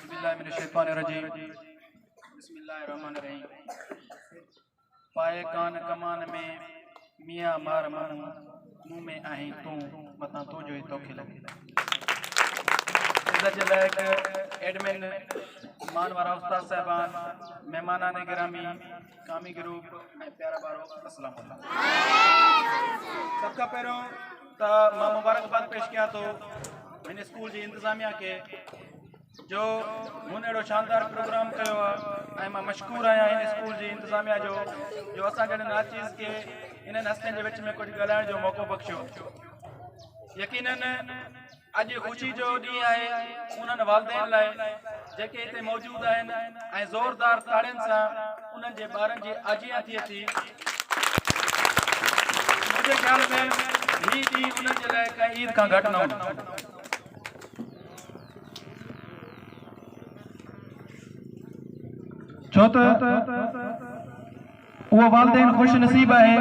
औज़ुबिल्लाहिमिनश्शैतानिर्रजीम। बिस्मिल्लाहिर्रहमानिर्रहीम। पाए कान कमान में मियाँ मार मानू मुँह में आहीं तू मता तू जो ही तोखे लगे। इज़्ज़त जे लायक एडमिन मान वारा उस्ताद साहिबान मेहमानान गिरामी कामी ग्रुप ऐं प्यारा बारो अस्सलाम वालेकुम। सबका पहिरों त मां मुबारकबाद पेश कयां थो हिन स्कूल जी इंतज़ामिया के जो हुन अहिड़ो शानदार प्रोग्राम कयो आहे ऐं मां मशकूर आहियां हिन स्कूल जी इंतज़ामिया जो असां जहिड़े नाचीज़ के इन्हनि हस्तियुनि जे विच में कुझु ॻाल्हाइण जो मौक़ो बख़्शियो। यकीनन अॼु ख़ुशी जो ॾींहुं आहे उन्हनि वालदेन लाइ जेके हिते मौजूदु आहिनि ऐं ज़ोरदार ताड़ियुनि सां उन्हनि जे ॿारनि जी आजियां थिए थी। मुंहिंजे ख़्याल में हीउ ॾींहुं उन्हनि जे लाइ कंहिं ईद खां घटि न हूंदो। छो त उहो वालदेन ख़ुशि नसीब आहे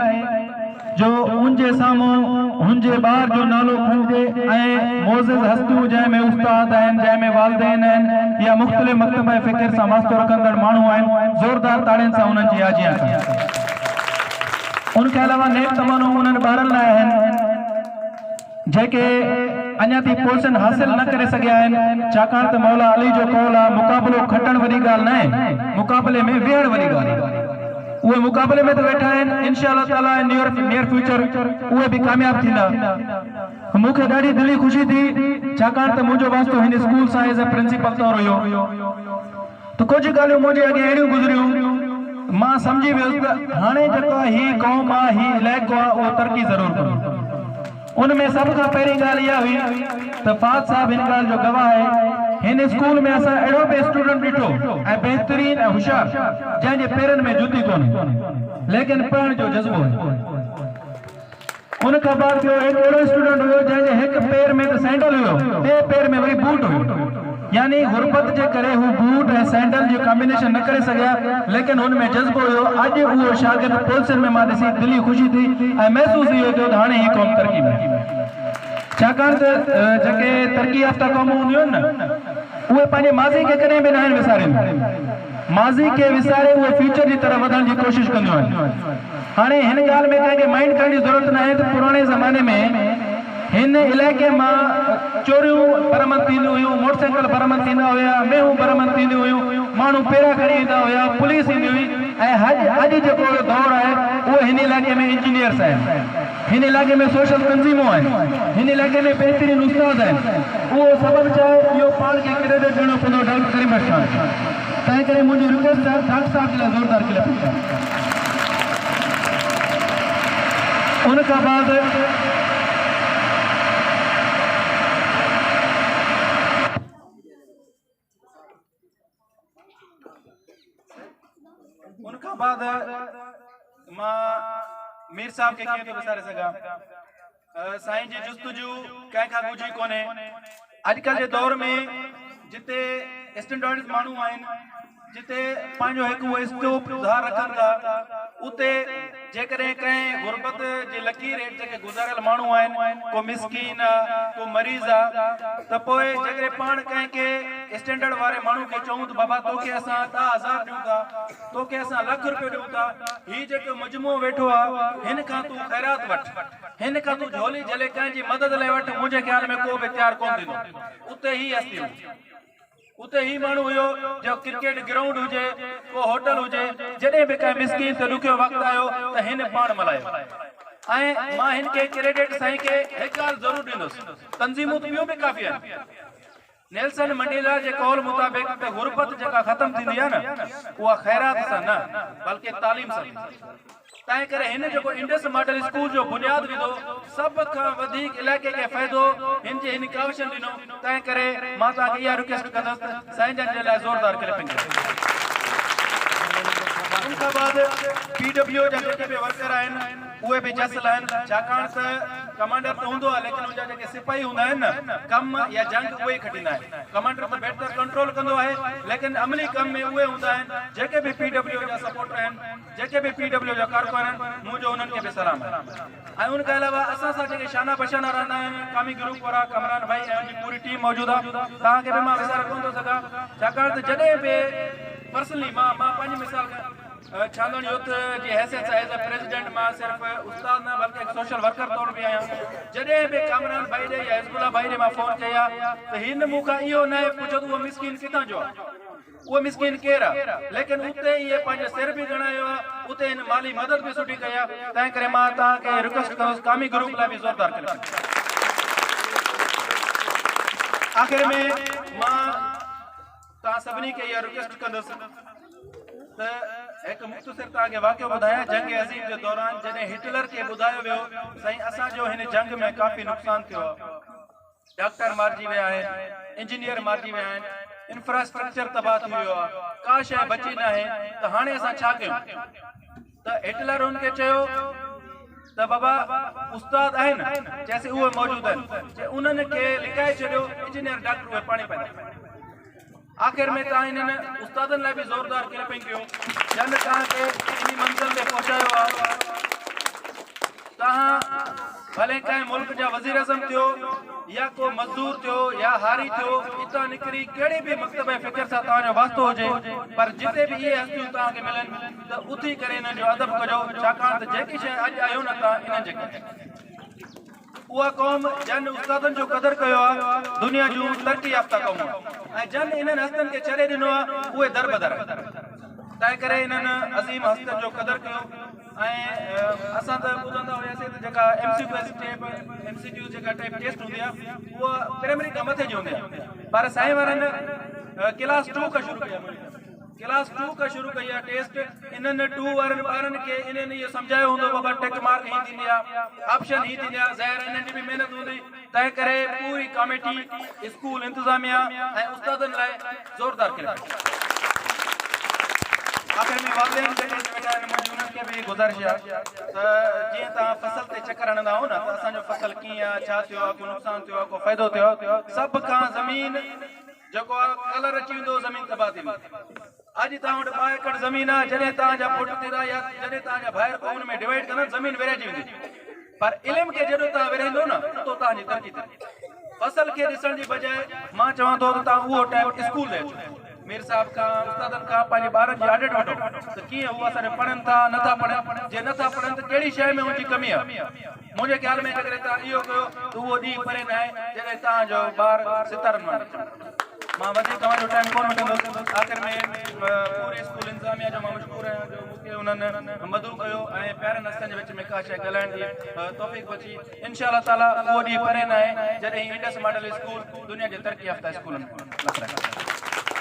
जो उनजे साम्हूं हुनजे ॿार जो नालो खणिजे ऐं मोज़िज़ हस्तियूं जंहिंमें उस्ताद आहिनि, जंहिंमें वालदेन आहिनि या मुख़्तलिफ़ मकतब फ़िक्र सां वास्तो रखंदड़ माण्हू आहिनि, ज़ोरदार ताड़ियुनि सां उन्हनि जी आजियां कनि। उनखे अलावा नेक तमन्नू उन्हनि ॿारनि लाइ आहिनि जेके अञा ताईं पोज़ीशन हासिल न करे सघिया आहिनि, छाकाणि त मौला अली जो कौल आहे मुक़ाबिलो खटण वॾी ॻाल्हि न आहे, मुक़ाबले में वेहण वॾी ॻाल्हि आहे। उहे मुक़ाबले में त वेठा आहिनि, इंशाअल्लाह ताला नियर फ्यूचर उहे बि कामयाब थींदा। मूंखे ॾाढी दिली ख़ुशी थी छाकाणि त मुंहिंजो वास्तो हिन स्कूल सां एज़ अ प्रिंसिपल तौरु हुयो त कुझु ॻाल्हियूं मुंहिंजे अॻियां अहिड़ियूं गुज़रियूं मां सम्झी वियुसि त हाणे जेको ही क़ौम आहे, ही इलाइक़ो आहे, उहो तरक़ी ज़रूरु करे। उनमें सब खां पहिरीं ॻाल्हि इहा हुई त फाज साहब हिन ॻाल्हि जो गवाह आहे। हिन स्कूल में असां अहिड़ो बि स्टूडेंट ॾिठो ऐं बहितरीन ऐं होशियार जंहिंजे पेरनि में जुती कोन्हे लेकिन पढ़ण जो जज़्बो आहे। उन खां बाद ॿियो हिकु अहिड़ो स्टूडेंट हुयो जंहिंजे हिकु पेर में त सैंडल हुयो, ॿिए पेर में वरी बूट हुयो, यानी गुरबत जे करे हू बूट ऐं सैंडल जो कॉम्बिनेशन न करे सघिया, लेकिन हुन में जज़्बो हुयो। अॼु उहो शागिर्द पोज़ीशन में मां ॾिसी दिली ख़ुशी थी ऐं महसूसु इहो थियो त हाणे ही क़ौम तरक़ी में, छाकाणि त जेके तरक़ी याफ़्ता क़ौमूं हूंदियूं आहिनि न उहे पंहिंजे माज़ी खे कॾहिं बि न आहिनि विसारींदियूं। माज़ी खे विसारे उहे फ्यूचर जी तरफ़ वधण जी कोशिशि कंदियूं आहिनि। हाणे हिन ॻाल्हि में कंहिंखे माइंड करण जी ज़रूरत न आहे त पुराणे ज़माने में हिन इलाइक़े मां चोरियूं बरामद थींदियूं हुयूं, मोटरसाइकिल बरामद थींदा हुया, मेहूं बरामद थींदियूं हुयूं, माण्हू पेरा खणी ईंदा हुया, पुलिस ईंदी हुई ऐं अॼु जेको दौर आहे उहो हिन इलाइक़े में इंजीनियर्स आहिनि, हिन इलाइक़े में सोशल तंज़ीमूं आहिनि, हिन इलाइक़े में बहितरीन उस्ताद आहिनि। उहो सबबु चाहे इहो पाण खे क्रेडिट ॾियणो पवंदो डॉक्टर करीम खान। तंहिं करे मुंहिंजी रिक्वेस्ट आहे डॉक्टर साहब जे लाइ ज़ोरदार क्लैप। उन खां बाद मां मीर साहब के कीअं थो विसारे सघां। साईं जी जुस्तजू कंहिंखां गुझी कोन्हे। अॼुकल्ह जे दौर में जिते स्टैंडर्ड माण्हू आहिनि, जिते पंहिंजो हिकु उहो स्कोप ज़ाहिर रखनि था, उते जेकॾहिं कंहिं गुरबत जी लकीर हेठि जेके गुज़ारियल माण्हू आहिनि, को मिसकीन आहे, को मरीज़ आहे, त पोइ जेकॾहिं पाण कंहिंखे स्टैंडर्ड वारे माण्हू खे चऊं त बाबा तोखे असां 10,000 ॾियूं था, तोखे असां $1,00,000 ॾियूं था, हीउ जेको मजमूओ वेठो आहे हिन खां तूं ख़ैरात वठि, हिन खां तूं झोली झले कंहिंजी मदद लाइ वठि, मुंहिंजे ख़्याल में को बि तयारु कोन थींदो। उते ही हस्तियूं, उते ही माण्हू हुयो जो क्रिकेट ग्राउंड हुजे, को होटल हुजे, जॾहिं बि कंहिं मिसकीन ते ॾुखियो वक़्तु आयो त हिन पाण मल्हायो। ऐं मां हिन खे क्रेडिट साईं खे हिकु ॻाल्हि ज़रूरु ॾींदुसि, तंज़ीमूं त ॿियूं बि काफ़ी आहिनि। नेल्सन मंडेला जे कौल मुताबिक़ त गुरबत जेका ख़तम थींदी आहे न उहा ख़ैरात सां न बल्कि तालीम सां। तंहिं करे हिन जेको इंडस मॉडल स्कूल जो बुनियाद विधो, सभ खां वधीक इलाइक़े खे फ़ाइदो हिन जे हिन काविशन ॾिनो। तंहिं करे मां तव्हांखे इहा रिक्वेस्ट कंदुसि साईं जन जे लाइ ज़ोरदार क्लैपिंग। उन खां बाद PWO जा जेके बि वर्कर आहिनि उहे बि जसल आहिनि, छाकाणि त कमांडर तो हूंदो आहे लेकिन उनजा जेके सिपाही हूंदा आहिनि न कम या जंग उहे खटींदा आहिनि। कमांडर तो बेहतर कंट्रोल कंदो आहे लेकिन अमली कम में उहे हूंदा आहिनि जेके बि PW जा सपोर्टर आहिनि, जेके बि PW जा कारकुन आहिनि, मुंहिंजो उन्हनि खे बि सलाम आहे। ऐं उनखां अलावा असां सां जेके शाना बशाना रहंदा आहिनि कामी ग्रुप वारा कमरान भाई ऐं उनजी पूरी टीम मौजूदु आहे। तव्हांखे बि मां विसारे कोन थो सघां छाकाणि त जॾहिं बि पर्सनली मां पंहिंजी मिसाल छांदण यूथ जी हैसियत सां एज़ अ प्रेसिडेंट मां सिर्फ़ उस्ताद न बल्कि एक सोशल वर्कर तौर बि आहियां। जॾहिं बि कामरान भाई ॾे या हिज़बुल्ला भाई ॾे मां फ़ोन कया त हिन मूंखां इहो न पुछो त उहो मिसकिन किथां जो आहे, उहो मिसकिन केरु आहे, लेकिन उते इहे पंहिंजो सिर बि गणायो आहे, उते हिन माली मदद बि सुठी कई आहे। तंहिं करे मां तव्हांखे रिक्वेस्ट कंदुसि कामी ग्रुप लाइ बि ज़ोरदार करे। आख़िर में मां तव्हां सभिनी खे इहा रिक्वेस्ट कंदुसि त एक मुख़्तसिर तव्हांखे वाक़ियो ॿुधायां। जंग अज़ीम जे दौरान जॾहिं हिटलर खे ॿुधायो वियो साईं असांजो हिन जंग में काफ़ी नुक़सान थियो आहे, डॉक्टर मारिजी विया आहिनि, इंजीनियर मारिजी विया आहिनि, इंफ्रास्ट्रक्चर तबाह थी वियो आहे, का शइ बची न आहे, त हाणे असां छा कयूं? त हिटलर उनखे चयो त बाबा उस्ताद आहिनि जैसे उहे मौजूदु आहिनि, उन्हनि खे लिकाए छॾियो, इंजीनियर डॉक्टर उहे पाणी पैदा। आख़िर में तव्हां इन्हनि उस्तादनि लाइ बि ज़ोरदार क्लैपिंग कयो जन तव्हांखे इन मंज़िल ते पहुचायो आहे। तव्हां भले कंहिं मुल्क जा वज़ीर आज़म थियो या को मज़दूर थियो या हारी थियो, हितां निकिरी कहिड़े बि मकतब फ़िक्र सां तव्हांजो वास्तो हुजे, पर जिते बि इहे हस्तियूं तव्हांखे मिलनि त उथी करे इन्हनि जो अदब कजो छाकाणि त जेकी शइ अॼु आहियो न तव्हां इन्हनि जे करे उहा क़ौम जन उस्तादनि जो क़दुरु कयो आहे दुनिया जूं तरक़ी याफ़्ता क़ौम ऐं जन इन्हनि हस्तनि खे छॾे ॾिनो आहे उहे दरबदर। तंहिं करे इन्हनि अज़ीम हस्तनि जो क़दुरु कयो। ऐं असां त ॿुधंदा हुआसीं त जेका MCQ जेका टाइप टेस्ट हूंदी आहे उहा प्राइमरी खां मथे जी हूंदी आहे, पर साईं वारनि क्लास 2 खां शुरू कई आहे। क्लास 2 का शुरू कई आहे टेस्ट। इन्हनि 2 वारनि ॿारनि खे इन्हनि इहो सम्झायो हूंदो बाबा टेक मार्क ही थींदी आहे, ऑप्शन ही थींदी आहे, ज़ाहिर इन्हनि जी बि महिनत हूंदी। तंहिं करे पूरी कमेटी स्कूल इंतज़ामिया ऐं उस्तादनि लाइ ज़ोरदार करे। आख़िर में वालिदैन जेके वेठा आहिनि मुंहिंजी उन्हनि खे बि गुज़ारिश आहे त जीअं तव्हां फसल ते चकर हणंदा हो न त असांजो फसल कीअं आहे, छा थियो आहे, को नुक़सानु थियो आहे, को फ़ाइदो थियो आहे, सभ खां ज़मीन जेको आहे कलर अची वेंदो ज़मीन तबाह थी वेंदी। अॼु तव्हां वटि 2 एकड़ ज़मीन आहे, जॾहिं तव्हांजा पुट थींदा या जॾहिं तव्हांजा भाइर को हुन में डिवाइड कंदा ज़मीन विरहाइजी वेंदी, पर इल्म खे जॾहिं तव्हां विरहाईंदो न तो तव्हांजी तरक़ी थींदी। फसल खे ॾिसण जी बजाए मां चवां थो त तव्हां उहो टाइम स्कूल ॾे अचो, मीर साहब खां उस्तादनि खां पंहिंजे ॿारनि जी आडिट वठो त कीअं उहा असांखे पढ़नि था नथा पढ़नि, जे नथा पढ़नि त कहिड़ी शइ में उनजी कमी आहे। मुंहिंजे ख़्याल में अगरि तव्हां इहो कयो त उहो ॾींहुं परे न आहे जॾहिं तव्हांजो ॿार सितारनि मां मां वधीक तव्हांजो टाइम कोन वठंदुसि। आख़िर में पूरे स्कूल इंतज़ामिया जो मां मशहूरु आहियां जो मूंखे उन्हनि मदद कयो ऐं प्यारनि हस्तनि जे विच में का शइ ॻाल्हाइण जी तौफ़ीक़ बची। इंशाअल्लाह ताला उहो ॾींहुं परे न आहे जॾहिं इंडस मॉडल स्कूल दुनिया जे तरक़ी याफ़्ता स्कूलनि